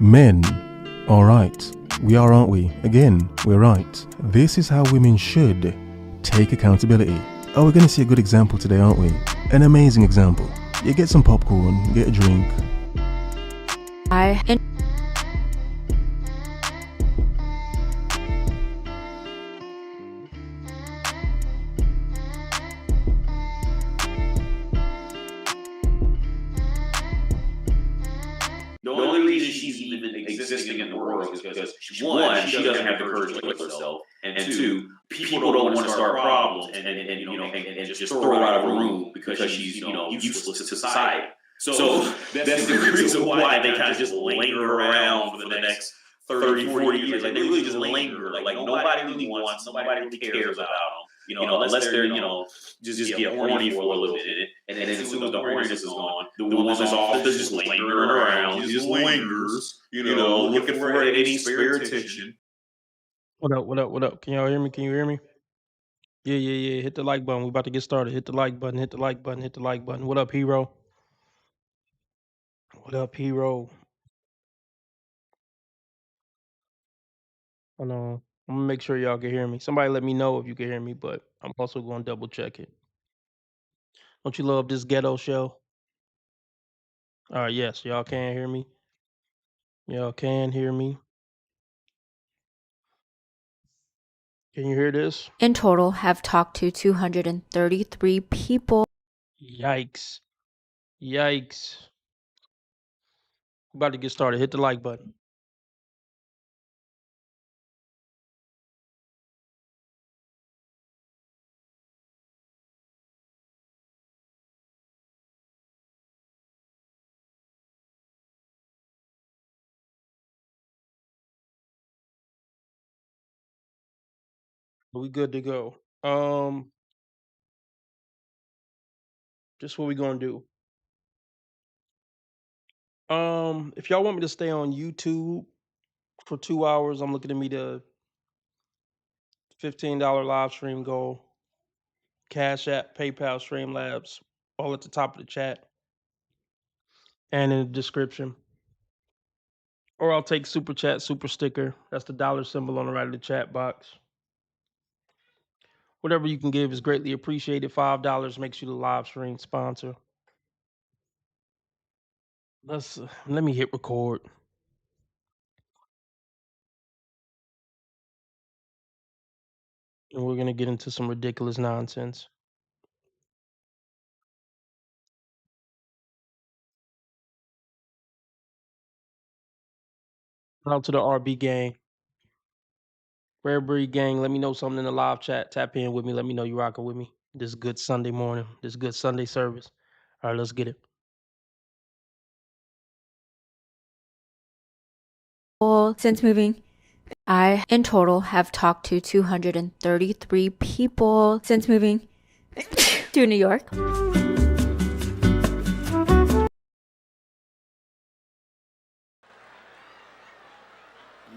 Men, alright, we are, aren't we? Again, we're right. This is how women should take accountability. Oh, we're gonna see a good example today, aren't we? An amazing example. You get some popcorn, get a drink. The only reason she's even existing in the world is because one, she doesn't have the courage to kill herself, and two, people don't want to start problems and just throw her out of a room because she's useless to society. So that's the reason why they kind of just linger around for the next 30, 40 years. Like they really just linger. Like nobody really wants, nobody really cares about them. Unless they're just get horny for a little bit, and then as soon as the horniness is gone, the woman's off just lingering around, just lingers, looking for any spare attention. What up? What up? What up? Can y'all hear me? Can you hear me? Yeah, yeah, yeah. Hit the like button. We about to get started. Hit the like button. Hit the like button. Hit the like button. What up, hero? What up, hero? Hold on. I'm gonna make sure y'all can hear me. Somebody let me know if you can hear me, but I'm also gonna double check it. Don't you love this ghetto show? All right, yes, y'all can hear me. Y'all can hear me. Can you hear this? In total, have talked to 233 people. Yikes. Yikes. About to get started. Hit the like button. We good to go. Just what we gonna do. If y'all want me to stay on YouTube for 2 hours, I'm looking to meet a $15 live stream goal. Cash App, PayPal, Streamlabs, all at the top of the chat and in the description. Or I'll take super chat, super sticker. That's the dollar symbol on the right of the chat box. Whatever you can give is greatly appreciated. $5 makes you the live stream sponsor. Let me hit record. And we're gonna get into some ridiculous nonsense. Shout out to the RB gang. Rare Breed gang, let me know something in the live chat. Tap in with me. Let me know you rocking with me. This good Sunday morning. This good Sunday service. All right, let's get it. Since moving. I, in total, have talked to 233 people since moving to New York.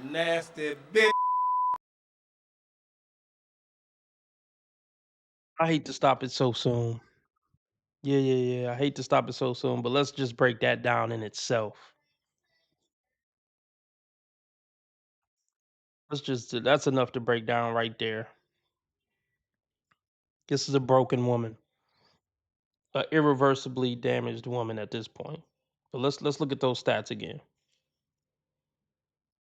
Nasty bitch. I hate to stop it so soon. Yeah. I hate to stop it so soon, but let's just break that down in itself. That's enough to break down right there. This is a broken woman, a irreversibly damaged woman at this point. But let's look at those stats again.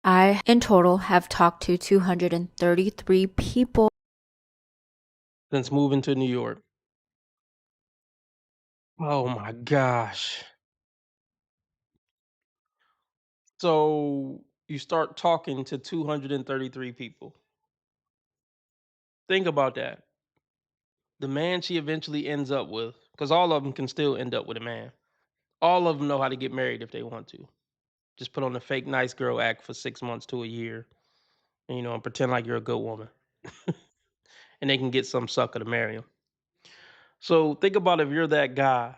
I, in total, have talked to 233 people Since moving to New York. Oh my gosh. So you start talking to 233 people. Think about that. The man she eventually ends up with, because all of them can still end up with a man. All of them know how to get married if they want to. Just put on a fake nice girl act for 6 months to a year, and pretend like you're a good woman, and they can get some sucker to marry them. So think about if you're that guy,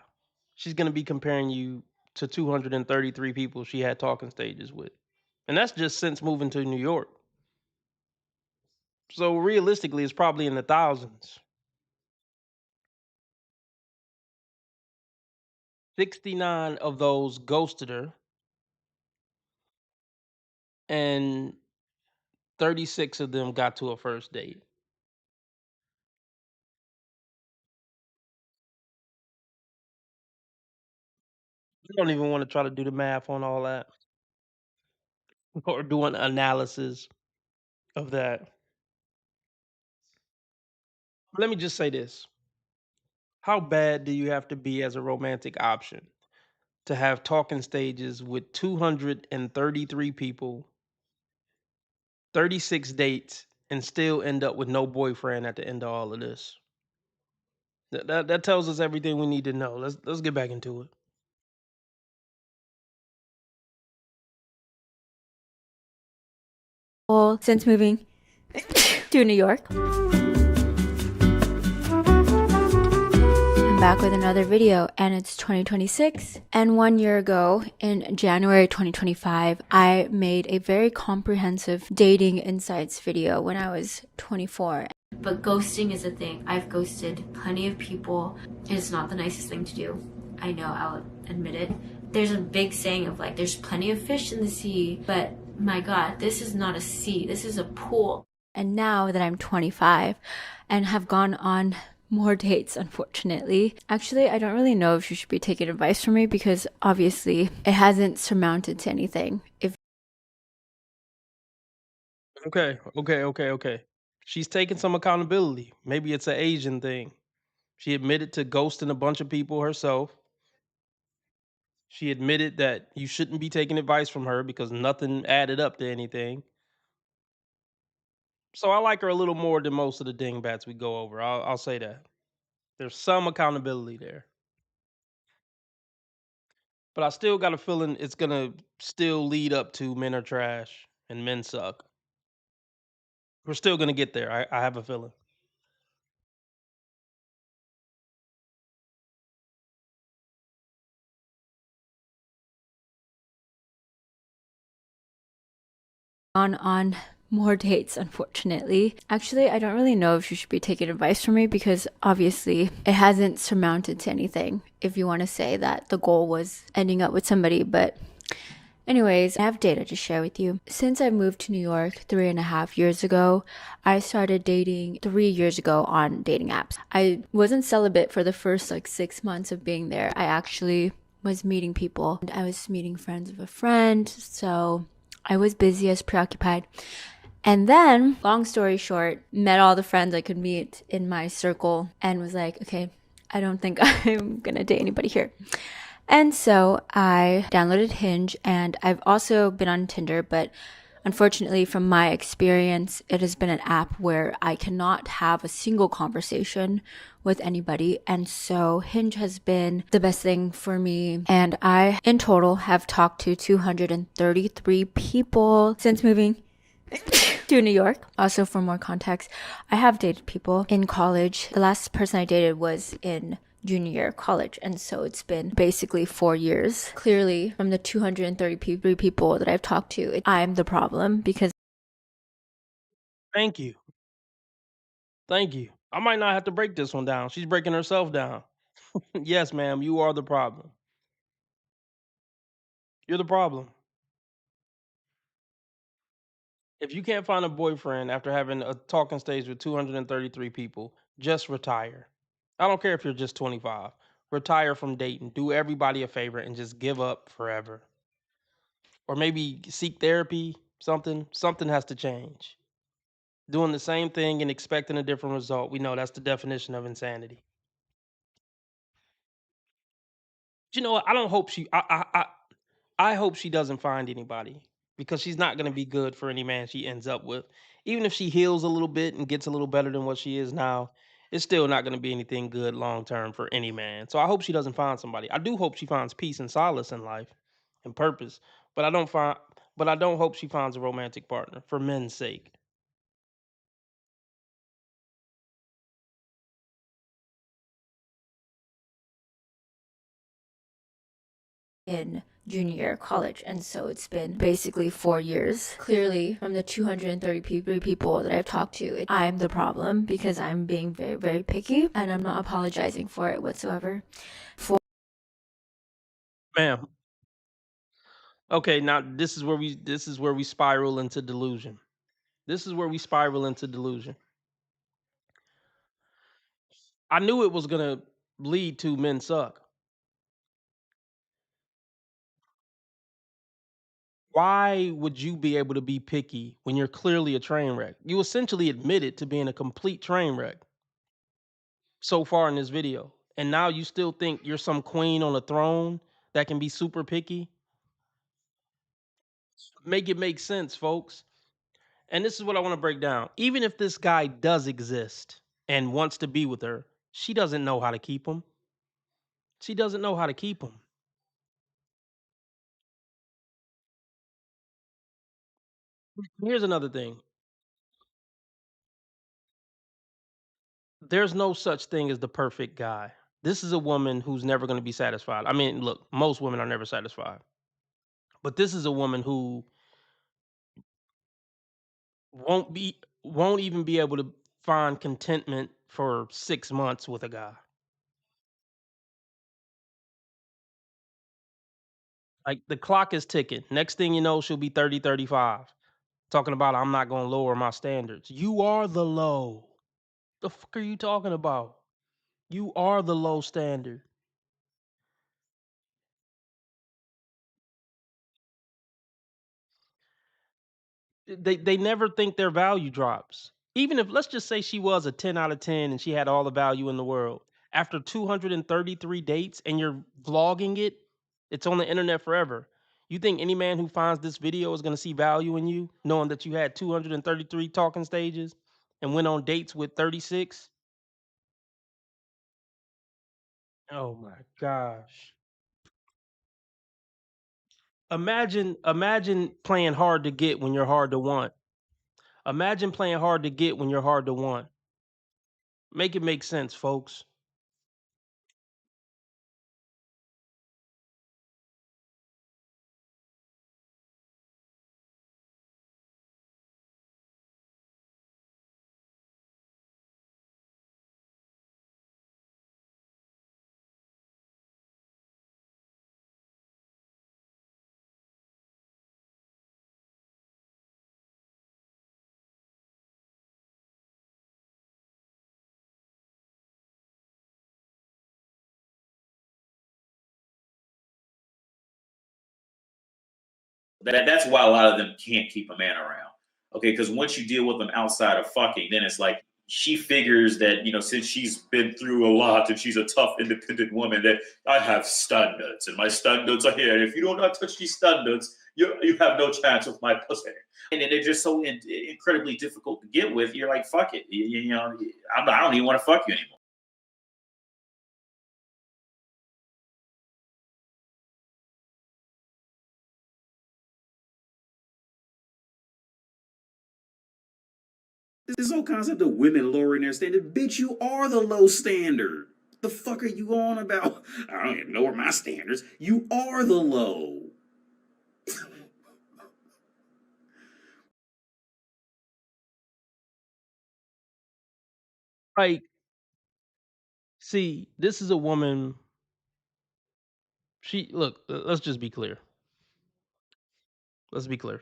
she's gonna be comparing you to 233 people she had talking stages with, and that's just since moving to New York. So realistically, it's probably in the thousands. 69 of those ghosted her. and 36 of them got to a first date. I don't even want to try to do the math on all that or do an analysis of that. Let me just say this. How bad do you have to be as a romantic option to have talking stages with 233 people, 36 dates, and still end up with no boyfriend at the end of all of this? That tells us everything we need to know. Let's get back into it. Since moving to New York. I'm back with another video, and it's 2026. And 1 year ago, in January 2025, I made a very comprehensive dating insights video when I was 24. But ghosting is a thing. I've ghosted plenty of people. It's not the nicest thing to do. I know, I'll admit it. There's a big saying of like, there's plenty of fish in the sea, but my God, this is not a sea, this is a pool. And now that I'm 25 and have gone on more dates, unfortunately. Actually, I don't really know if you should be taking advice from me because obviously it hasn't surmounted to anything. Okay. She's taking some accountability. Maybe it's an Asian thing. She admitted to ghosting a bunch of people herself. She admitted that you shouldn't be taking advice from her because nothing added up to anything. So I like her a little more than most of the dingbats we go over. I'll say that. There's some accountability there. But I still got a feeling it's gonna still lead up to men are trash and men suck. We're still gonna get there. I have a feeling. On more dates, unfortunately. Actually, I don't really know if you should be taking advice from me because obviously it hasn't surmounted to anything if you want to say that the goal was ending up with somebody. But anyways, I have data to share with you. Since I moved to New York 3.5 years ago, I started dating 3 years ago on dating apps. I wasn't celibate for the first 6 months of being there. I actually was meeting people. I was meeting friends of a friend, so I was busy, I was preoccupied. And then, long story short, met all the friends I could meet in my circle and was like, okay, I don't think I'm gonna date anybody here. And so I downloaded Hinge, and I've also been on Tinder, but unfortunately, from my experience, it has been an app where I cannot have a single conversation with anybody. And so Hinge has been the best thing for me. And I, in total, have talked to 233 people since moving to New York. Also, for more context, I have dated people in college. The last person I dated was in junior year of college, and so it's been basically 4 years. Clearly, from the 233 people that I've talked to, I'm the problem because Thank you. I might not have to break this one down. She's breaking herself down. Yes, ma'am, you are the problem. You're the problem. If you can't find a boyfriend after having a talking stage with 233 people, just retire. I don't care if you're just 25. Retire from dating. Do everybody a favor and just give up forever. Or maybe seek therapy, something has to change. Doing the same thing and expecting a different result, we know that's the definition of insanity. You know what? I don't hope she I hope she doesn't find anybody because she's not going to be good for any man she ends up with. Even if she heals a little bit and gets a little better than what she is now, it's still not going to be anything good long term for any man. So I hope she doesn't find somebody. I do hope she finds peace and solace in life and purpose, but I don't hope she finds a romantic partner for men's sake. in junior year of college, and so it's been basically 4 years. Clearly, from the 233 people that I've talked to, I'm the problem because I'm being very, very picky, and I'm not apologizing for it whatsoever. Ma'am, Okay, now this is where we spiral into delusion. This is where we spiral into delusion. I knew it was gonna lead to men suck. Why would you be able to be picky when you're clearly a train wreck? You essentially admitted to being a complete train wreck so far in this video. And now you still think you're some queen on a throne that can be super picky? Make it make sense, folks. And this is what I want to break down. Even if this guy does exist and wants to be with her, she doesn't know how to keep him. She doesn't know how to keep him. Here's another thing. There's no such thing as the perfect guy. This is a woman who's never going to be satisfied. I mean, look, most women are never satisfied. But this is a woman who won't even be able to find contentment for 6 months with a guy. Like the clock is ticking. Next thing you know, she'll be 30, 35. Talking about I'm not going to lower my standards. You are the low. The fuck are you talking about? You are the low standard. They never think their value drops. Even if let's just say she was a 10 out of 10 and she had all the value in the world. After 233 dates and you're vlogging it, it's on the internet forever. You think any man who finds this video is going to see value in you knowing that you had 233 talking stages and went on dates with 36? Oh my gosh. Imagine playing hard to get when you're hard to want. Imagine playing hard to get when you're hard to want. Make it make sense, folks. That's why a lot of them can't keep a man around. Okay, because once you deal with them outside of fucking, then it's like she figures that, since she's been through a lot and she's a tough, independent woman, that I have stud nuts and my stud nuts are here. And if you do not touch these stud nuts, you have no chance with my pussy. And they're just so incredibly difficult to get with. You're like, fuck it. I don't even want to fuck you anymore. This whole concept of women lowering their standard, bitch, you are the low standard. The fuck are you on about? I don't even lower my standards. You are the low. Like, see, this is a woman. Let's just be clear. Let's be clear.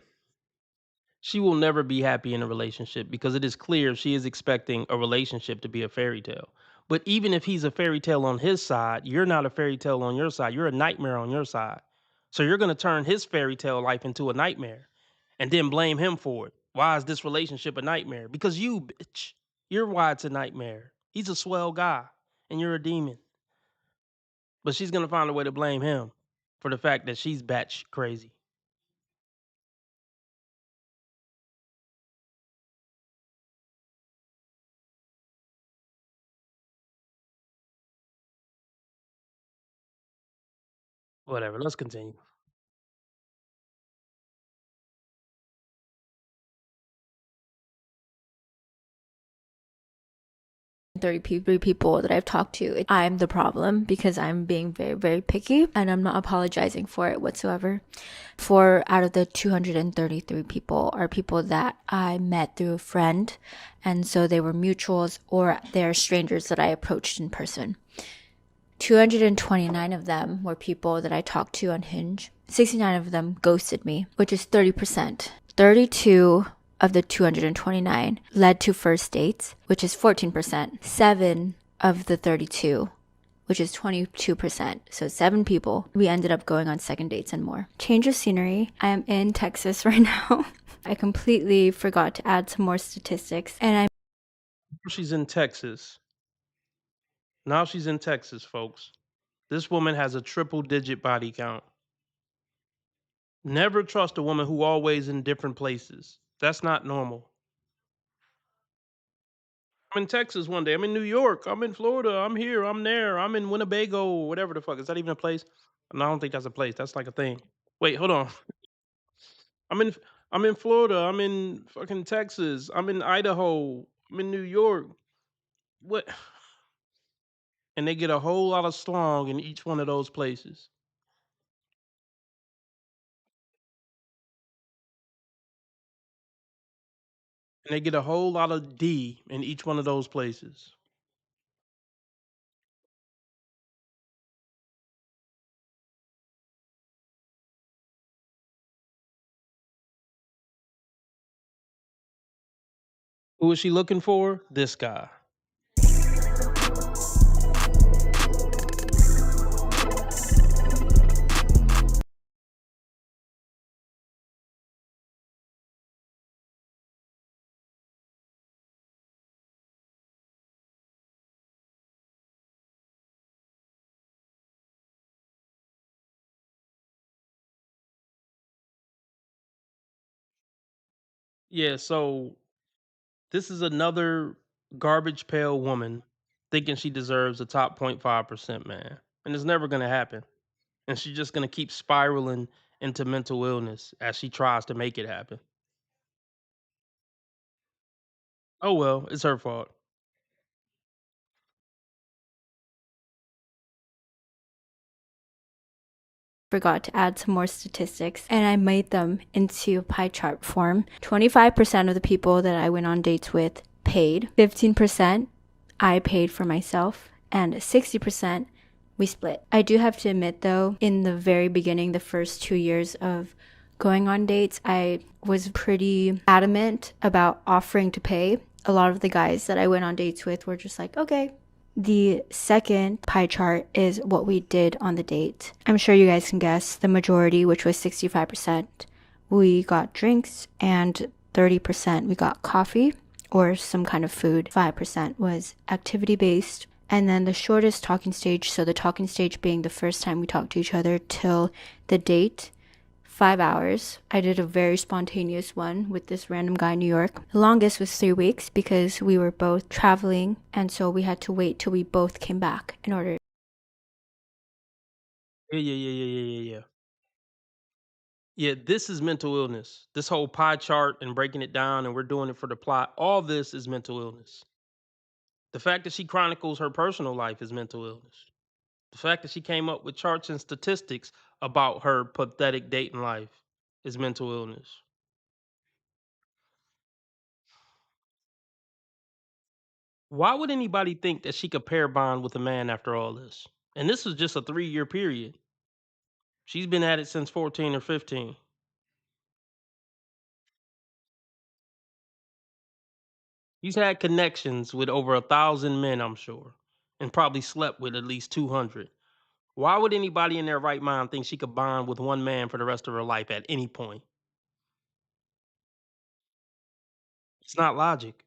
She will never be happy in a relationship because it is clear she is expecting a relationship to be a fairy tale. But even if he's a fairy tale on his side, you're not a fairy tale on your side. You're a nightmare on your side. So you're going to turn his fairy tale life into a nightmare and then blame him for it. Why is this relationship a nightmare? Because you, bitch. You're why it's a nightmare. He's a swell guy and you're a demon. But she's going to find a way to blame him for the fact that she's batch crazy. Whatever. Let's continue. Three people that I've talked to, I'm the problem because I'm being very, very picky, and I'm not apologizing for it whatsoever. 4 out of the 233 people are people that I met through a friend, and so they were mutuals or they're strangers that I approached in person. 229 of them were people that I talked to on Hinge, 69 of them ghosted me, which is 30%. 32 of the 229 led to first dates, which is 14%. 7 of the 32, which is 22%. So 7 people, we ended up going on second dates and more. Change of scenery. I am in Texas right now. I completely forgot to add some more statistics, and She's in Texas. Now she's in Texas, folks. This woman has a triple-digit body count. Never trust a woman who always in different places. That's not normal. I'm in Texas one day. I'm in New York. I'm in Florida. I'm here. I'm there. I'm in Winnebago. Whatever the fuck. Is that even a place? No, I don't think that's a place. That's like a thing. Wait, hold on. I'm in I'm in Florida. I'm in fucking Texas. I'm in Idaho. I'm in New York. What? And they get a whole lot of slong in each one of those places. And they get a whole lot of D in each one of those places. Who is she looking for? This guy. Yeah, so this is another garbage pail woman thinking she deserves a top 0.5% man. And it's never going to happen. And she's just going to keep spiraling into mental illness as she tries to make it happen. Oh well, it's her fault. forgot to add some more statistics, and I made them into pie chart form. 25% of the people that I went on dates with paid, 15% I paid for myself, and 60% we split. I do have to admit though, in the very beginning, the first 2 years of going on dates, I was pretty adamant about offering to pay. A lot of the guys that I went on dates with were just like, okay. The second pie chart is what we did on the date. I'm sure you guys can guess the majority, which was 65%. We got drinks, and 30% we got coffee or some kind of food. 5% was activity based. And then the shortest talking stage, so the talking stage being the first time we talked to each other till the date, 5 hours. I did a very spontaneous one with this random guy in New York. The longest was 3 weeks because we were both traveling, and so we had to wait till we both came back in order. Yeah. Yeah, this is mental illness. This whole pie chart and breaking it down, and we're doing it for the plot. All this is mental illness. The fact that she chronicles her personal life is mental illness. The fact that she came up with charts and statistics about her pathetic dating life is mental illness. Why would anybody think that she could pair bond with a man after all this? And this was just a 3-year period. She's been at it since 14 or 15. He's had connections with over 1,000 men, I'm sure, and probably slept with at least 200. Why would anybody in their right mind think she could bond with one man for the rest of her life at any point? It's not logic.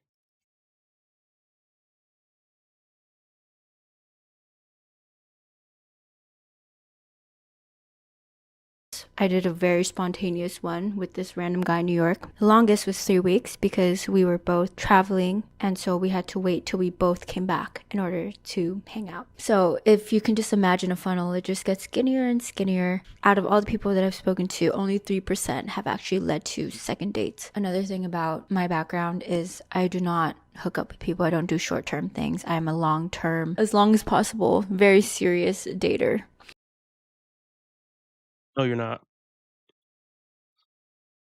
I did a very spontaneous one with this random guy in New York. The longest was 3 weeks because we were both traveling, and so we had to wait till we both came back in order to hang out. So if you can just imagine a funnel, it just gets skinnier and skinnier. Out of all the people that I've spoken to, only 3% have actually led to second dates. Another thing about my background is I do not hook up with people. I don't do short-term things. I am a long-term, as long as possible, very serious dater. No, you're not.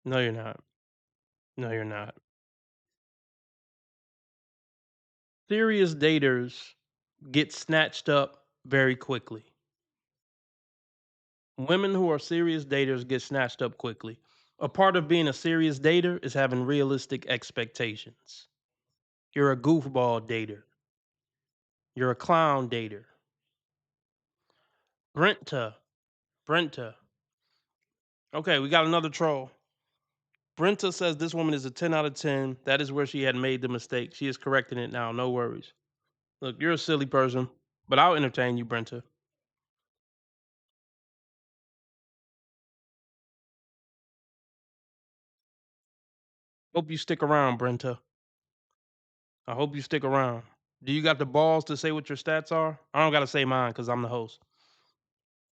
No, you're not. No, you're not. Serious daters get snatched up very quickly. Women who are serious daters get snatched up quickly. A part of being a serious dater is having realistic expectations. You're a goofball dater. You're a clown dater. Brenta. Brenta. Okay, we got another troll. Brenta says this woman is a 10 out of 10. That is where she had made the mistake. She is correcting it now. No worries. Look, you're a silly person, but I'll entertain you, Brenta. Hope you stick around, Brenta. I hope you stick around. Do you got the balls to say what your stats are? I don't got to say mine because I'm the host.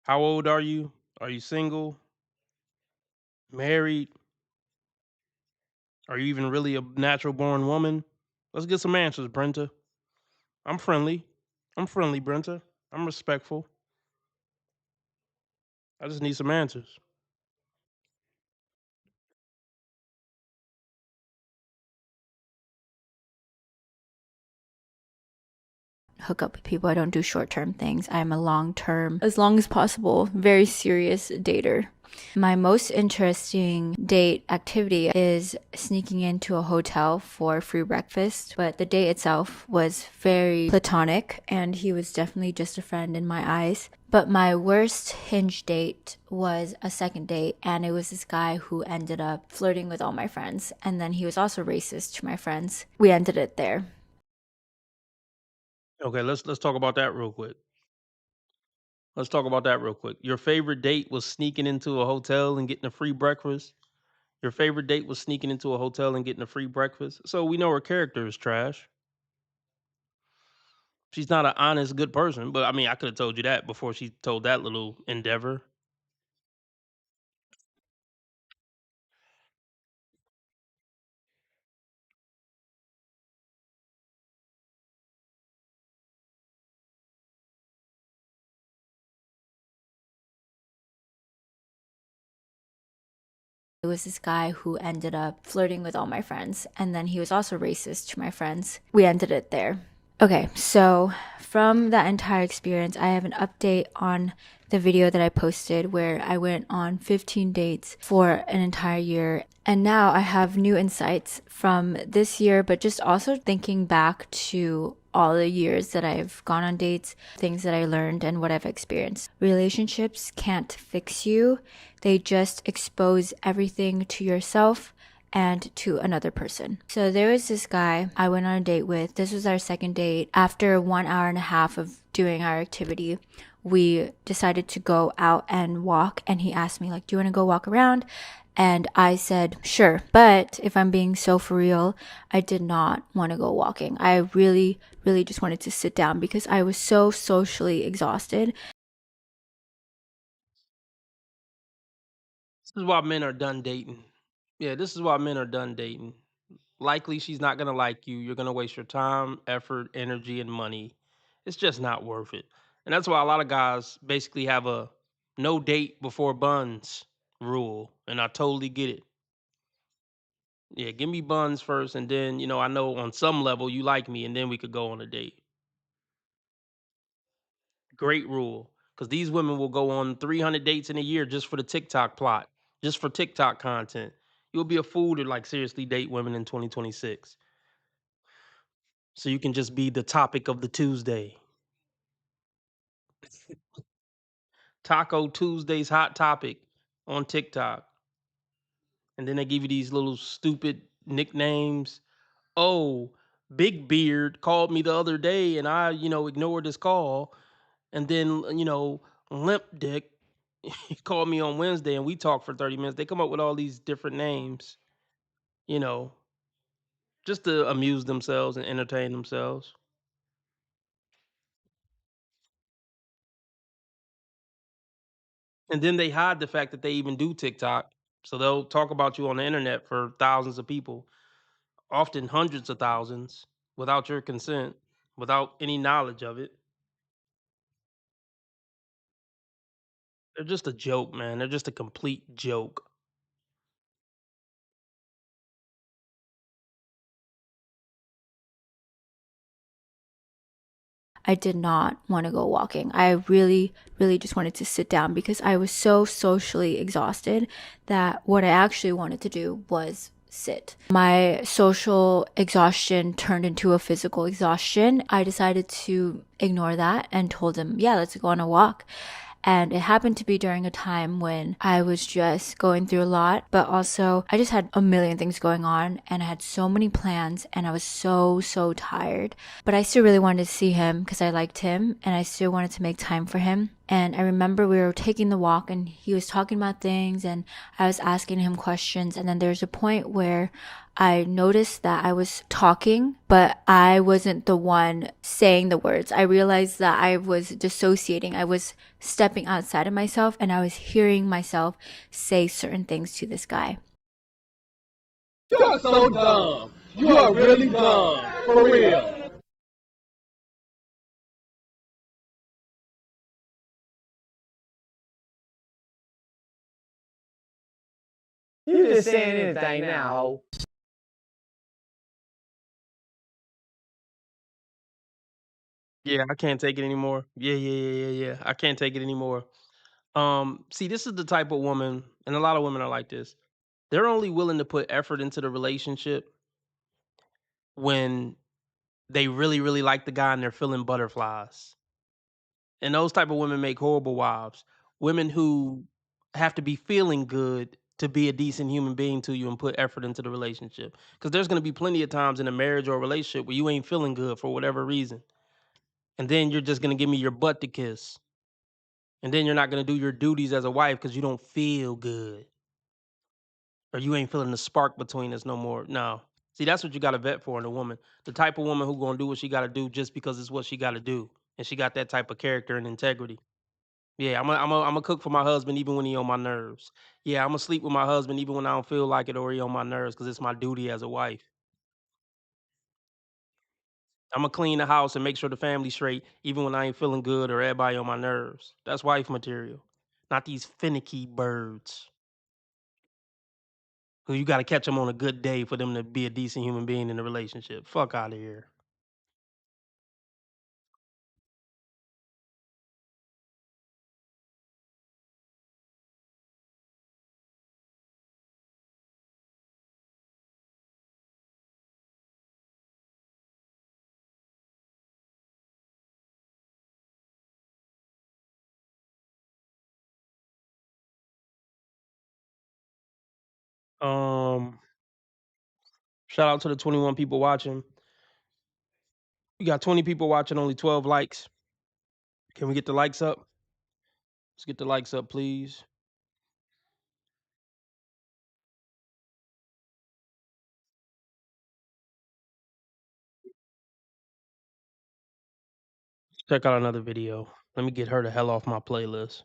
How old are you? Are you single? Married? Are you even really a natural born woman? Let's get some answers, Brenta. I'm friendly. I'm friendly, Brenta. I'm respectful. I just need some answers. Hook up with people. I don't do short term things. I'm a long term, as long as possible, very serious dater. My most interesting date activity is sneaking into a hotel for free breakfast, but the date itself was very platonic and he was definitely just a friend in my eyes. But my worst hinge date was a second date, and it was this guy who ended up flirting with all my friends, and then he was also racist to my friends. We ended it there. Okay, let's talk about that real quick. Let's talk about that real quick. Your favorite date was sneaking into a hotel and getting a free breakfast. Your favorite date was sneaking into a hotel and getting a free breakfast. So we know her character is trash. She's not an honest, good person. But I mean, I could have told you that before she told that little endeavor. It was this guy who ended up flirting with all my friends, and then he was also racist to my friends. We ended it there. Okay, so from that entire experience, I have an update on the video that I posted where I went on 15 dates for an entire year. And now I have new insights from this year, but just also thinking back to all the years that I've gone on dates, things that I learned, and what I've experienced. Relationships can't fix you, they just expose everything to yourself and to another person. So there was this guy I went on a date with. This was our second date. After 1 hour and a half of doing our activity, we decided to go out and walk, and he asked me, like, do you want to go walk around? And I said, sure. But if I'm being so for real, I did not want to go walking. I really, really just wanted to sit down because I was so socially exhausted. This is why men are done dating. Yeah, this is why men are done dating. Likely she's not gonna like you. You're gonna waste your time, effort, energy, and money. It's just not worth it. And that's why a lot of guys basically have a no date before buns rule. And I totally get it. Yeah, give me buns first, and then I know on some level you like me, and then we could go on a date. Great rule, because these women will go on 300 dates in a year just for the TikTok plot, just for TikTok content. You'll be a fool to like seriously date women in 2026. So you can just be the topic of the Tuesday. Taco Tuesday's hot topic on TikTok. And then they give you these little stupid nicknames. Oh, Big Beard called me the other day and I, ignored his call. And then, Limp Dick, he called me on Wednesday and we talked for 30 minutes. They come up with all these different names, you know, just to amuse themselves and entertain themselves. And then they hide the fact that they even do TikTok. So they'll talk about you on the internet for thousands of people, often hundreds of thousands, without your consent, without any knowledge of it. They're just a joke, man. They're just a complete joke. I did not want to go walking. I really just wanted to sit down because I was so socially exhausted that what I actually wanted to do was sit. My social exhaustion turned into a physical exhaustion. I decided to ignore that and told him, yeah, let's go on a walk. And it happened to be during a time when I was just going through a lot, but also I just had a million things going on and I had so many plans and I was so tired. But I still really wanted to see him because I liked him and I still wanted to make time for him. And I remember we were taking the walk and he was talking about things and I was asking him questions. And then there's a point where I noticed that I was talking, but I wasn't the one saying the words. I realized that I was dissociating. I was stepping outside of myself and I was hearing myself say certain things to this guy. You are so dumb. You are really dumb. For real. You just saying anything now, ho. Yeah, I can't take it anymore. Yeah. I can't take it anymore. See, this is the type of woman, and a lot of women are like this. They're only willing to put effort into the relationship when they really like the guy and they're feeling butterflies. And those type of women make horrible wives. Women who have to be feeling good to be a decent human being to you and put effort into the relationship. Because there's going to be plenty of times in a marriage or a relationship where you ain't feeling good for whatever reason. And then you're just going to give me your butt to kiss. And then you're not going to do your duties as a wife because you don't feel good. Or you ain't feeling the spark between us no more. No. See, that's what you got to vet for in a woman. The type of woman who going to do what she got to do just because it's what she got to do. And she got that type of character and integrity. Yeah, I'm a cook for my husband even when he on my nerves. Yeah, I'm gonna sleep with my husband even when I don't feel like it or he on my nerves because it's my duty as a wife. I'm gonna clean the house and make sure the family's straight even when I ain't feeling good or everybody on my nerves. That's wife material, not these finicky birds who you got to catch them on a good day for them to be a decent human being in a relationship. Fuck out of here. Um, Shout out to the 21 people watching. We got 20 people watching, only 12 likes. Can we get the likes up? Let's get the likes up, please. Check out another video. Let me get her the hell off my playlist.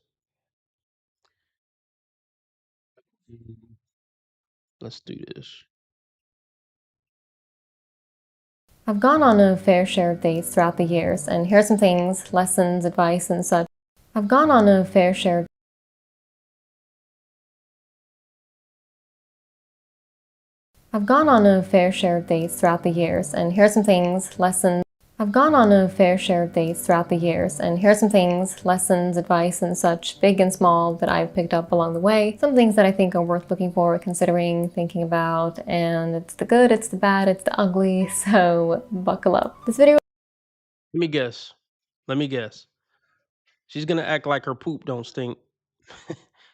Let's do this. I've gone on a fair share of dates throughout the years, and here are some things, lessons, advice, and such. I've gone on a fair share of dates throughout the years, and here are some things, lessons. I've gone on a fair share of dates throughout the years, and here are some things, lessons, advice, and such, big and small, that I've picked up along the way. Some things that I think are worth looking for, considering, thinking about, and it's the good, it's the bad, it's the ugly, so buckle up. This video... Let me guess. She's gonna act like her poop don't stink.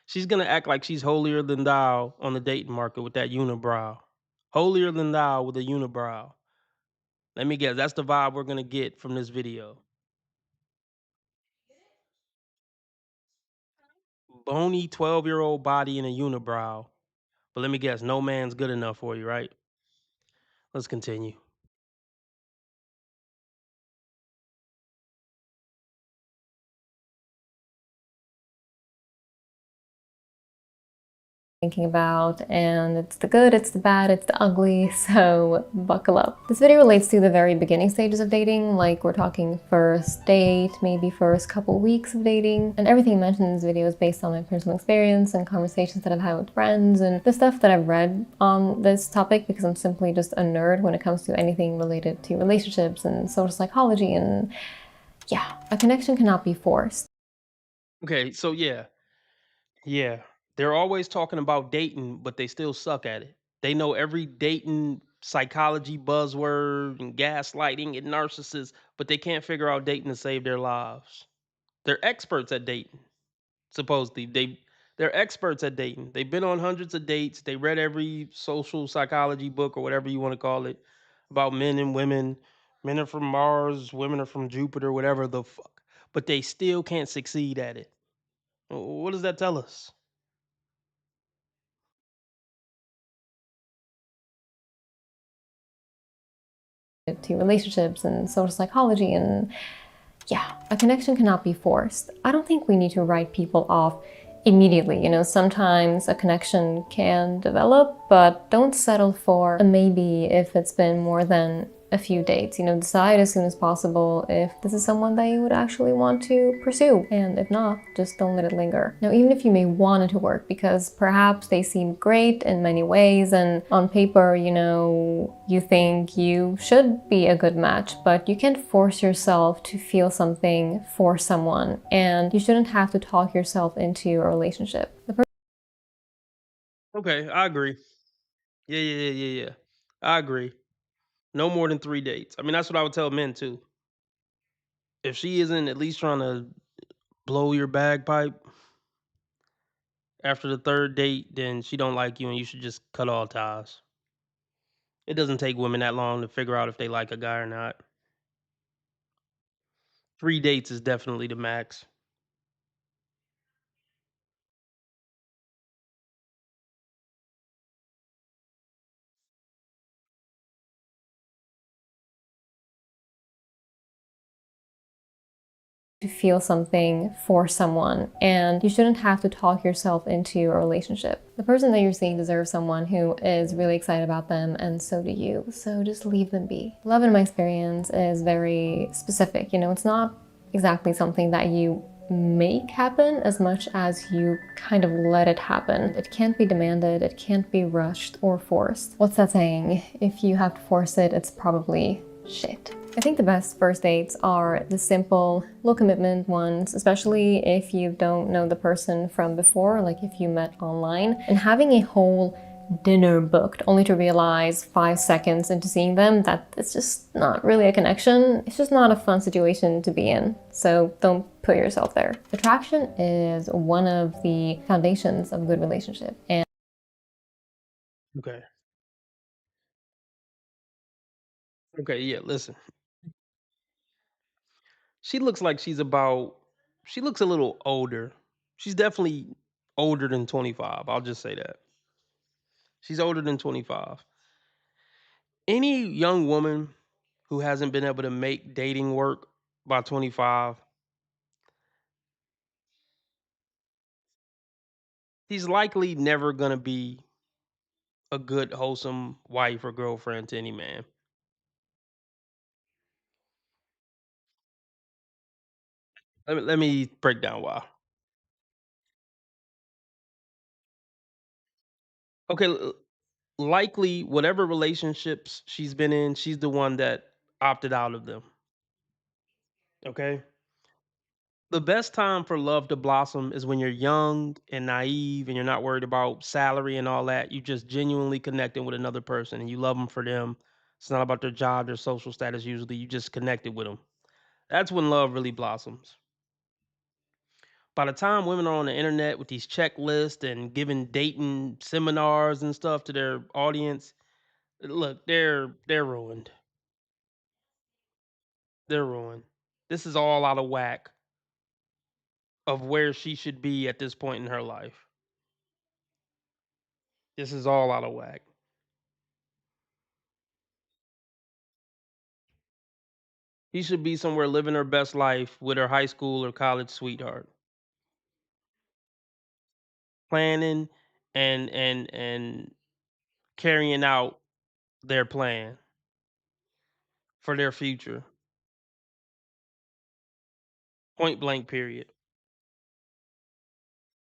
She's gonna act like she's holier than thou on the dating market with that unibrow. Holier than thou with a unibrow. Let me guess. That's the vibe we're gonna get from this video. Bony 12-year-old body and a unibrow. But let me guess, no man's good enough for you, right? Let's continue. Thinking about, and it's the good, it's the bad, it's the ugly, so buckle up. This video relates to the very beginning stages of dating, like we're talking first date, maybe first couple weeks of dating, and everything mentioned in this video is based on my personal experience and conversations that I've had with friends and the stuff that I've read on this topic, because I'm simply just a nerd when it comes to anything related to relationships and social psychology and Yeah, a connection cannot be forced. Okay, so yeah, they're always talking about dating, but they still suck at it. They know every dating psychology buzzword and gaslighting and narcissists, but they can't figure out dating to save their lives. They're experts at dating, supposedly. They're experts at dating. They've been on hundreds of dates. They read every social psychology book or whatever you want to call it about men and women. Men are from Mars, women are from Jupiter, whatever the fuck. But they still can't succeed at it. What does that tell us? To relationships and social psychology, and yeah, a connection cannot be forced. I don't think we need to write people off immediately. Sometimes a connection can develop, but don't settle for a maybe if it's been more than a few dates. Decide as soon as possible if this is someone that you would actually want to pursue. And if not, just don't let it linger. Now, even if you may want it to work, because perhaps they seem great in many ways, and on paper, you think you should be a good match, but you can't force yourself to feel something for someone, and you shouldn't have to talk yourself into a relationship. Okay, I agree. Yeah. I agree. No more than 3 dates. I mean, that's what I would tell men too. If she isn't at least trying to blow your bagpipe after the 3rd date, then she don't like you and you should just cut all ties. It doesn't take women that long to figure out if they like a guy or not. 3 dates is definitely the max. To feel something for someone, and you shouldn't have to talk yourself into a relationship. The person that you're seeing deserves someone who is really excited about them, and so do you. So just leave them be. Love, in my experience, is very specific. It's not exactly something that you make happen as much as you kind of let it happen. It can't be demanded, it can't be rushed or forced. What's that saying? If you have to force it, it's probably shit. I think the best first dates are the simple, low commitment ones, especially if you don't know the person from before, like if you met online. And having a whole dinner booked only to realize 5 seconds into seeing them that it's just not really a connection. It's just not a fun situation to be in. So don't put yourself there. Attraction is one of the foundations of a good relationship. And Okay. Okay, yeah, listen. She looks like she looks a little older. She's definitely older than 25. I'll just say that. She's older than 25. Any young woman who hasn't been able to make dating work by 25, she's likely never going to be a good, wholesome wife or girlfriend to any man. Let me break down why. Okay, likely whatever relationships she's been in, she's the one that opted out of them. Okay? The best time for love to blossom is when you're young and naive and you're not worried about salary and all that. You just genuinely connecting with another person and you love them for them. It's not about their job, their social status. Usually, you just connected with them. That's when love really blossoms. By the time women are on the internet with these checklists and giving dating seminars and stuff to their audience, look, they're ruined. They're ruined. This is all out of whack of where she should be at this point in her life. This is all out of whack. She should be somewhere living her best life with her high school or college sweetheart, planning and carrying out their plan for their future. Point blank period.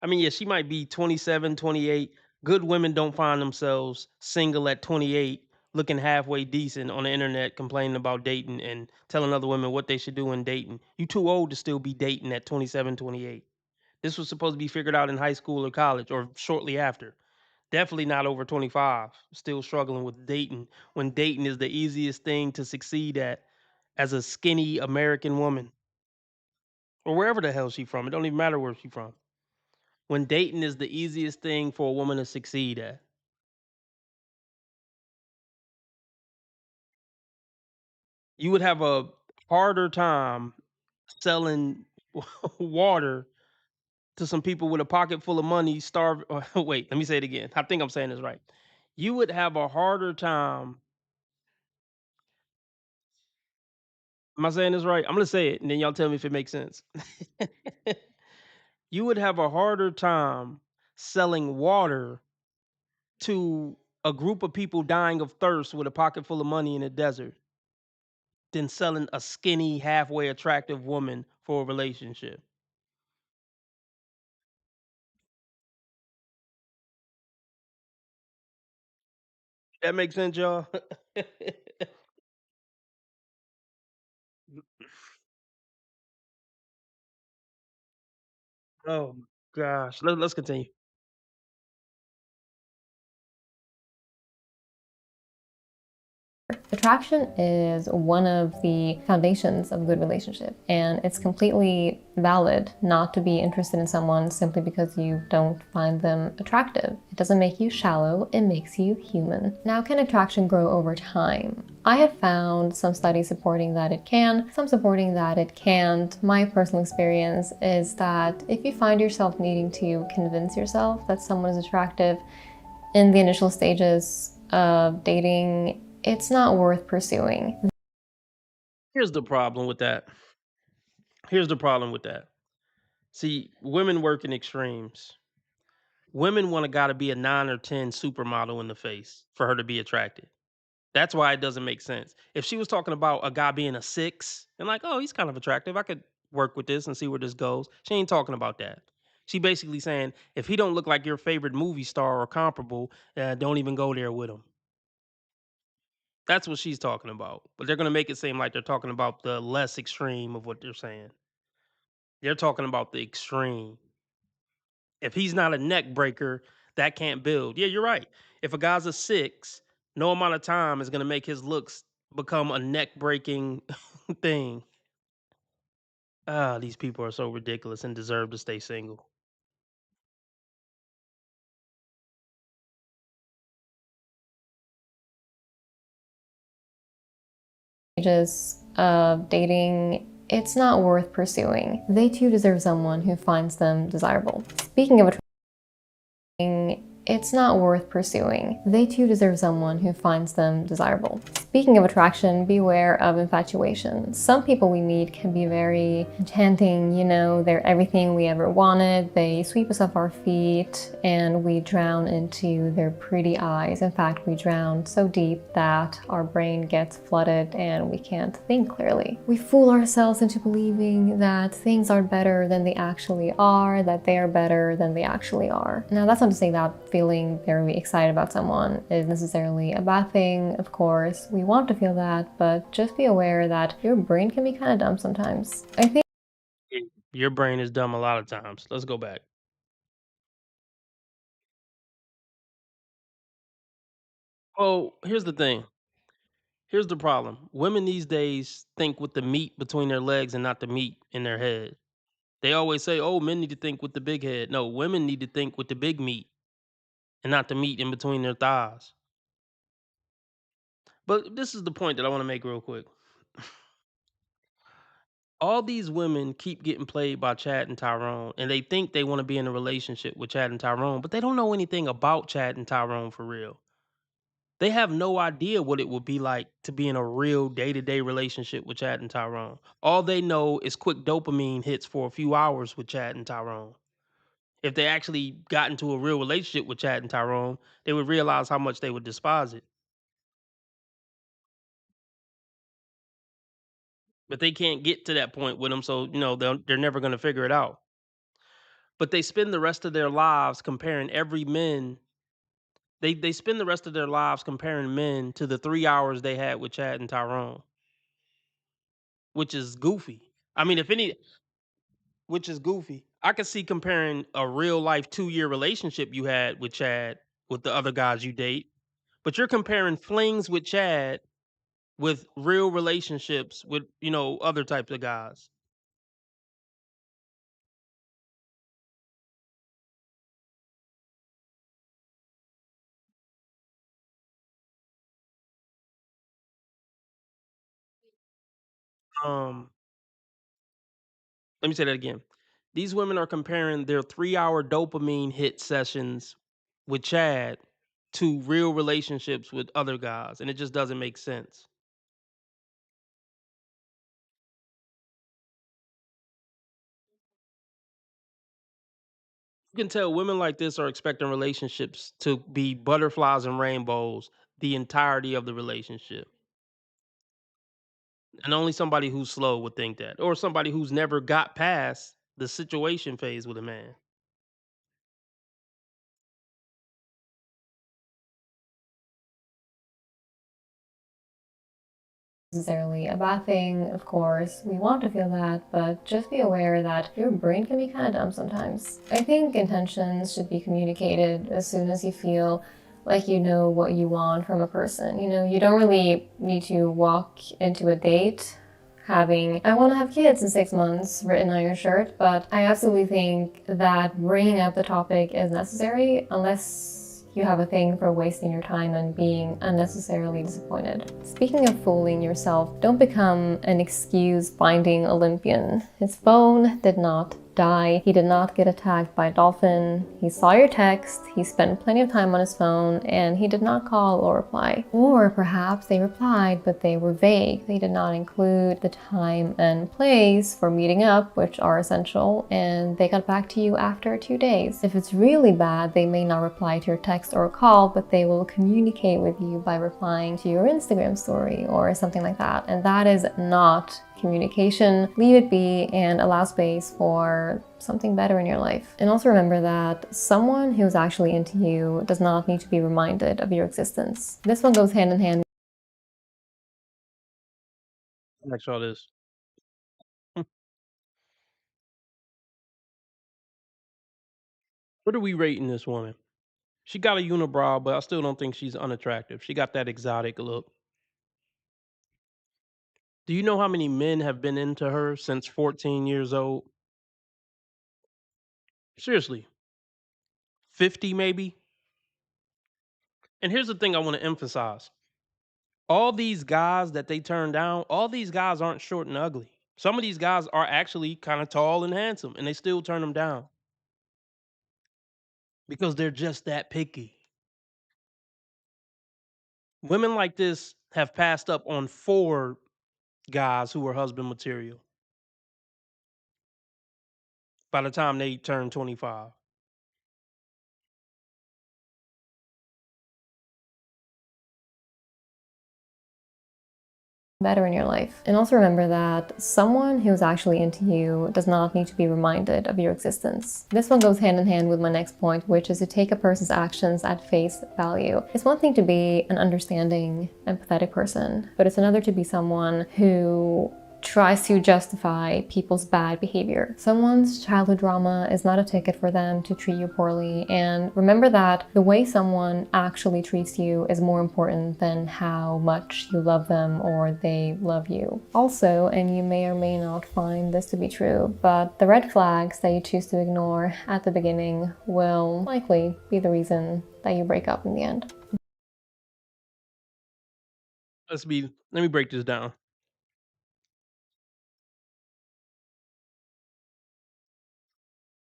I mean, yeah, she might be 27, 28. Good women don't find themselves single at 28 looking halfway decent on the internet complaining about dating and telling other women what they should do in dating. You too old to still be dating at 27, 28. This was supposed to be figured out in high school or college or shortly after. Definitely not over 25. Still struggling with dating when dating is the easiest thing to succeed at as a skinny American woman or wherever the hell she from. It don't even matter where she from. When dating is the easiest thing for a woman to succeed at. You would have a harder time selling water to some people with a pocket full of money, starve. Wait, let me say it again. I think I'm saying this right. You would have a harder time. Am I saying this right? I'm gonna say it, and then y'all tell me if it makes sense. You would have a harder time selling water to a group of people dying of thirst with a pocket full of money in a desert than selling a skinny, halfway attractive woman for a relationship. That makes sense, y'all? Oh gosh. Let's continue. Attraction is one of the foundations of a good relationship, and it's completely valid not to be interested in someone simply because you don't find them attractive. It doesn't make you shallow, it makes you human. Now, can attraction grow over time? I have found some studies supporting that it can, some supporting that it can't. My personal experience is that if you find yourself needing to convince yourself that someone is attractive in the initial stages of dating, it's not worth pursuing. Here's the problem with that. Here's the problem with that. See, women work in extremes. Women want a guy to be a 9 or 10 supermodel in the face for her to be attracted. That's why it doesn't make sense. If she was talking about a guy being a 6 and like, "Oh, he's kind of attractive. I could work with this and see where this goes." She ain't talking about that. She basically saying, "If he don't look like your favorite movie star or comparable, don't even go there with him." That's what she's talking about. But they're gonna make it seem like they're talking about the less extreme of what they're saying. They're talking about the extreme. If he's not a neck breaker, that can't build. Yeah, you're right. If a guy's a 6, no amount of time is gonna make his looks become a neck breaking thing. Ah, these people are so ridiculous and deserve to stay single. Stages of dating, it's not worth pursuing. They too deserve someone who finds them desirable. Speaking of attracting, it's not worth pursuing. They too deserve someone who finds them desirable. Speaking of attraction, beware of infatuation. Some people we meet can be very enchanting, you know, they're everything we ever wanted. They sweep us off our feet and we drown into their pretty eyes. In fact, we drown so deep that our brain gets flooded and we can't think clearly. We fool ourselves into believing that things are better than they actually are, that they are better than they actually are. Now, that's not to say that feeling very excited about someone is necessarily a bad thing. Of course, we want to feel that, but just be aware that your brain can be kind of dumb sometimes. I think Your brain is dumb a lot of times. Let's go back. Oh, here's the thing. Here's the problem. Women these days think with the meat between their legs and not the meat in their head. They always say, "Oh, men need to think with the big head." No, women need to think with the big meat and not the meat in between their thighs. But this is the point that I want to make real quick. All these women keep getting played by Chad and Tyrone, and they think they want to be in a relationship with Chad and Tyrone, but they don't know anything about Chad and Tyrone for real. They have no idea what it would be like to be in a real day-to-day relationship with Chad and Tyrone. All they know is quick dopamine hits for a few hours with Chad and Tyrone. If they actually got into a real relationship with Chad and Tyrone, they would realize how much they would despise it. But they can't get to that point with them, so they're never going to figure it out. But they spend the rest of their lives comparing every man They spend the rest of their lives comparing men to the 3 hours they had with Chad and Tyrone, which is goofy. I mean, if any which is goofy. I could see comparing a real life 2-year relationship you had with Chad with the other guys you date, but you're comparing flings with Chad with real relationships with, other types of guys. Um, Let me say that again. These women are comparing their 3-hour dopamine hit sessions with Chad to real relationships with other guys, and it just doesn't make sense. You can tell women like this are expecting relationships to be butterflies and rainbows the entirety of the relationship. And only somebody who's slow would think that, or somebody who's never got past the situation phase with a man. Necessarily a bad thing, of course. We want to feel that, but just be aware that your brain can be kind of dumb sometimes. I think intentions should be communicated as soon as you feel like you know what you want from a person. You don't really need to walk into a date having, I want to have kids in 6 months written on your shirt, but I absolutely think that bringing up the topic is necessary unless you have a thing for wasting your time and being unnecessarily disappointed. Speaking of fooling yourself, don't become an excuse-finding Olympian. His phone did not die. He did not get attacked by a dolphin. He saw your text, he spent plenty of time on his phone, and he did not call or reply. Or perhaps they replied, but they were vague. They did not include the time and place for meeting up, which are essential, and they got back to you after 2 days. If it's really bad, they may not reply to your text or call, but they will communicate with you by replying to your Instagram story or something like that. And that is not communication. Leave it be and allow space for something better in your life. And also remember that someone who's actually into you does not need to be reminded of your existence. This one goes hand in hand. Next all this. What are we rating this woman? She got a unibrow, but I still don't think she's unattractive. She got that exotic look. Do you know how many men have been into her since 14 years old? Seriously, 50 maybe? And here's the thing I want to emphasize. All these guys that they turn down, all these guys aren't short and ugly. Some of these guys are actually kind of tall and handsome, and they still turn them down because they're just that picky. Women like this have passed up on 4 guys who were husband material by the time they turn 25. Better in your life. And also remember that someone who's actually into you does not need to be reminded of your existence. This one goes hand in hand with my next point, which is to take a person's actions at face value. It's one thing to be an understanding, empathetic person, but it's another to be someone who tries to justify people's bad behavior. Someone's childhood drama is not a ticket for them to treat you poorly, and remember that the way someone actually treats you is more important than how much you love them or they love you. Also, and you may or may not find this to be true, but the red flags that you choose to ignore at the beginning will likely be the reason that you break up in the end. Let me break this down.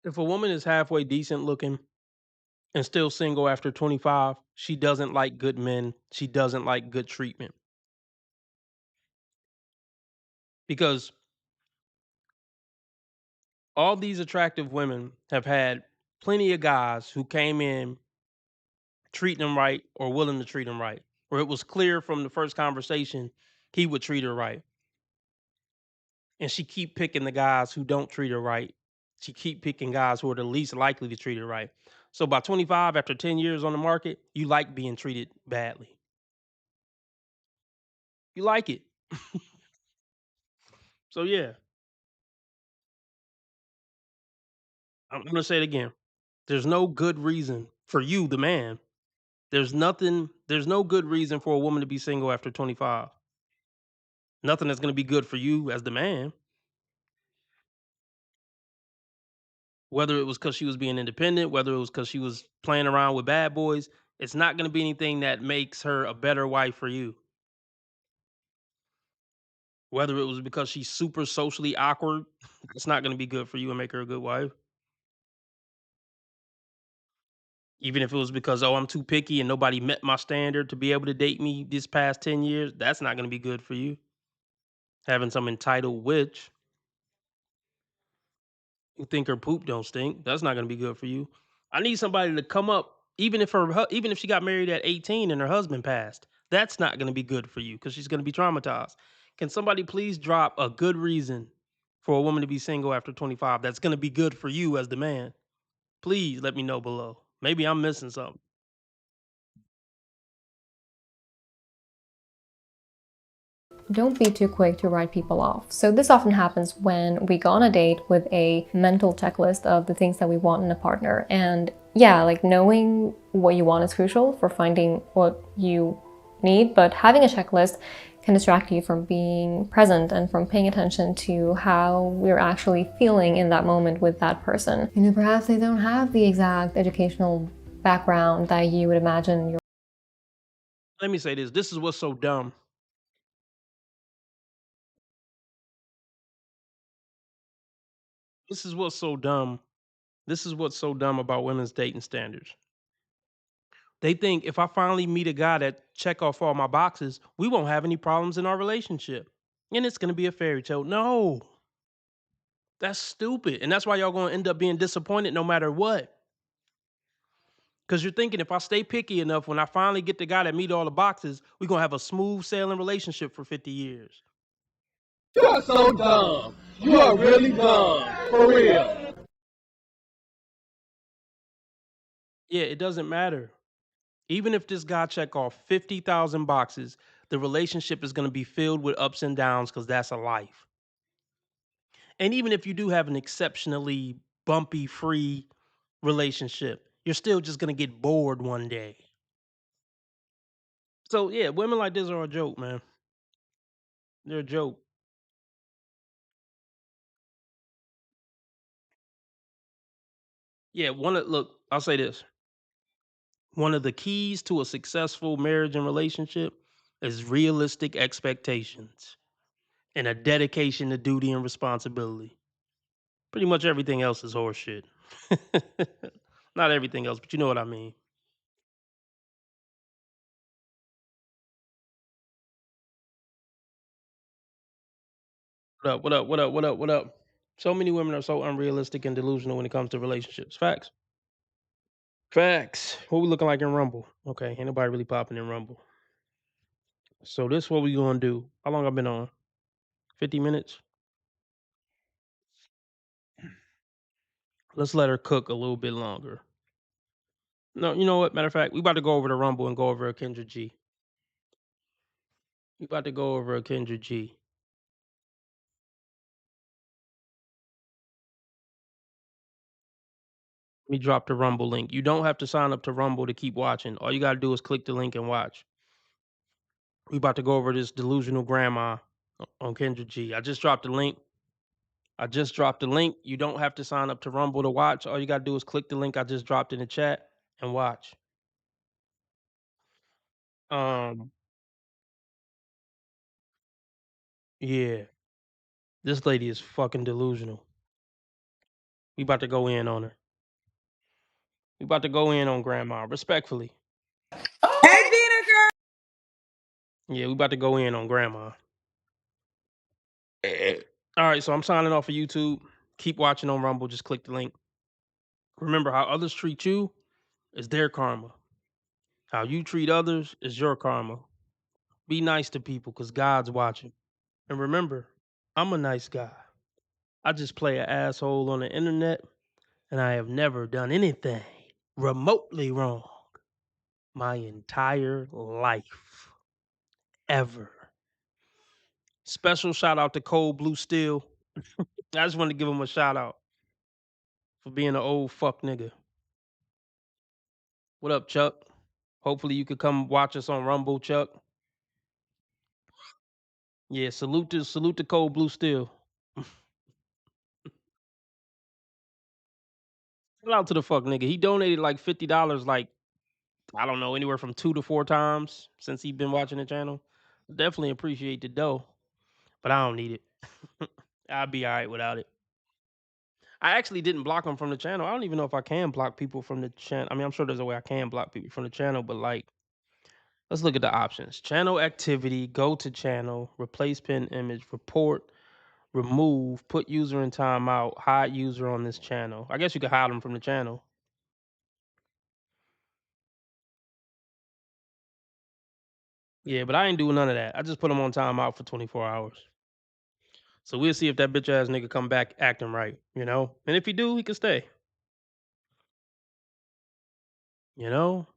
If a woman is halfway decent looking and still single after 25, she doesn't like good men. She doesn't like good treatment. Because all these attractive women have had plenty of guys who came in treating them right or willing to treat them right. Or it was clear from the first conversation he would treat her right. And she keep picking the guys who don't treat her right. She keep picking guys who are the least likely to treat her right. So by 25, after 10 years on the market, you like being treated badly. You like it. So yeah, I'm gonna say it again. There's no good reason for you, the man. There's no good reason for a woman to be single after 25. Nothing that's gonna be good for you as the man. Whether it was because she was being independent, whether it was because she was playing around with bad boys, it's not gonna be anything that makes her a better wife for you. Whether it was because she's super socially awkward, it's not gonna be good for you and make her a good wife. Even if it was because, oh, I'm too picky and nobody met my standard to be able to date me this past 10 years, that's not gonna be good for you. Having some entitled witch who think her poop don't stink, that's not gonna be good for you. I need somebody to come up, even if she got married at 18 and her husband passed, that's not gonna be good for you because she's gonna be traumatized. Can somebody please drop a good reason for a woman to be single after 25 that's gonna be good for you as the man? Please let me know below. Maybe I'm missing something. Don't be too quick to write people off. So this often happens when we go on a date with a mental checklist of the things that we want in a partner. And yeah, like knowing what you want is crucial for finding what you need, but having a checklist can distract you from being present and from paying attention to how we're actually feeling in that moment with that person. You know, perhaps they don't have the exact educational background that you would imagine your Let me say this. This is what's so dumb. This is what's so dumb. This is what's so dumb about women's dating standards. They think if I finally meet a guy that check off all my boxes, we won't have any problems in our relationship. And it's gonna be a fairy tale. No, that's stupid. And that's why y'all gonna end up being disappointed no matter what. Because you're thinking if I stay picky enough, when I finally get the guy that meet all the boxes, we're gonna have a smooth sailing relationship for 50 years. You are so dumb. You are really dumb. For real. Yeah, it doesn't matter. Even if this guy check off 50,000 boxes, the relationship is going to be filled with ups and downs because that's a life. And even if you do have an exceptionally bumpy free relationship, you're still just going to get bored one day. So yeah, women like this are a joke, man. They're a joke. Yeah, I'll say this. One of the keys to a successful marriage and relationship is realistic expectations and a dedication to duty and responsibility. Pretty much everything else is horseshit. Not everything else, but you know what I mean. What up? What up? What up? What up? What up? So many women are so unrealistic and delusional when it comes to relationships. Facts. Facts. What we looking like in Rumble? Okay, ain't nobody really popping in Rumble. So this what we gonna do. How long I've been on? 50 minutes? Let's let her cook a little bit longer. No, you know what? Matter of fact, we about to go over to Rumble and go over a Kendra G. We about to go over a Kendra G. Let me drop the Rumble link. You don't have to sign up to Rumble to keep watching. All you gotta do is click the link and watch. We about to go over this delusional grandma on Kendra G. I just dropped the link. You don't have to sign up to Rumble to watch. All you gotta do is click the link I just dropped in the chat and watch. Um, yeah, this lady is fucking delusional. We about to go in on her. We about to go in on grandma, respectfully. Hey, Vinegar. Yeah, we about to go in on grandma. All right, so I'm signing off of YouTube. Keep watching on Rumble. Just click the link. Remember, how others treat you is their karma. How you treat others is your karma. Be nice to people because God's watching. And remember, I'm a nice guy. I just play an asshole on the internet and I have never done anything remotely wrong my entire life ever. Special shout out to Cold Blue Steel. I just wanted to give him a shout out for being an old fuck nigga. What up, Chuck? Hopefully you could come watch us on Rumble, Chuck. Yeah, salute to Cold Blue Steel. Shout out to the fuck nigga. He donated like $50, like I don't know, anywhere from 2 to 4 times since he's been watching the channel. Definitely appreciate the dough, but I don't need it. I'll be all right without it. I actually didn't block him from the channel. I don't even know if I can block people from the channel. I mean, I'm sure there's a way I can block people from the channel, but like, let's look at the options. Channel activity, go to channel, replace pin image, report, remove, put user in timeout, hide user on this channel. I guess you could hide them from the channel. Yeah, but I ain't doing none of that. I just put him on timeout for 24 hours. So we'll see if that bitch ass nigga come back acting right, you know? And if he do, he can stay. You know?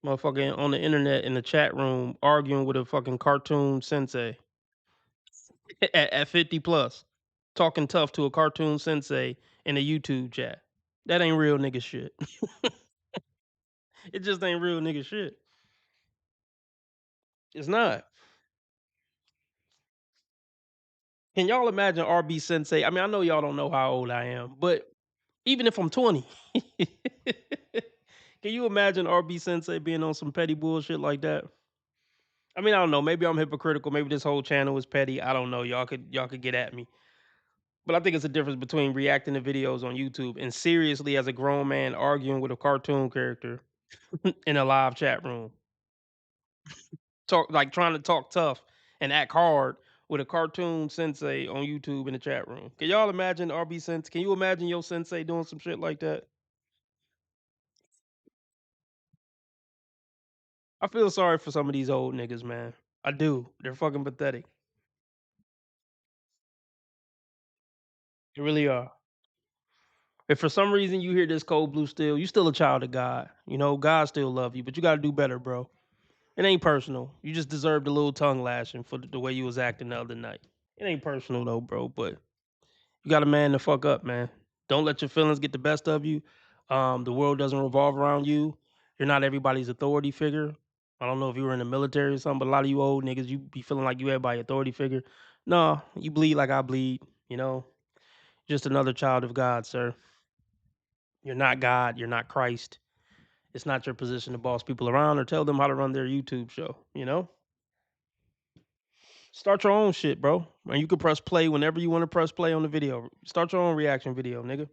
Motherfucker on the internet in the chat room arguing with a fucking cartoon sensei at 50 plus. Talking tough to a cartoon sensei in a YouTube chat. That ain't real nigga shit. It just ain't real nigga shit. It's not. Can y'all imagine RB Sensei? I mean, I know y'all don't know how old I am, but even if I'm 20, can you imagine RB Sensei being on some petty bullshit like that? I mean, I don't know. Maybe I'm hypocritical. Maybe this whole channel is petty. I don't know. Y'all could get at me. But I think it's a difference between reacting to videos on YouTube and seriously as a grown man arguing with a cartoon character in a live chat room. Trying to talk tough and act hard with a cartoon sensei on YouTube in the chat room. Can y'all imagine RB Sensei? Can you imagine your sensei doing some shit like that? I feel sorry for some of these old niggas, man. I do. They're fucking pathetic. They really are. If for some reason you hear this Cold Blue Steel, you still a child of God. You know, God still love you, but you got to do better, bro. It ain't personal. You just deserved a little tongue lashing for the way you was acting the other night. It ain't personal though, bro, but you got a man to fuck up, man. Don't let your feelings get the best of you. The world doesn't revolve around you. You're not everybody's authority figure. I don't know if you were in the military or something, but a lot of you old niggas, you be feeling like you everybody authority figure. No, you bleed like I bleed, you know? Just another child of God, sir. You're not God. You're not Christ. It's not your position to boss people around or tell them how to run their YouTube show, you know? Start your own shit, bro. And you can press play whenever you want to press play on the video. Start your own reaction video, nigga.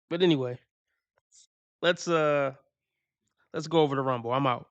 But anyway, let's go over the Rumble. I'm out.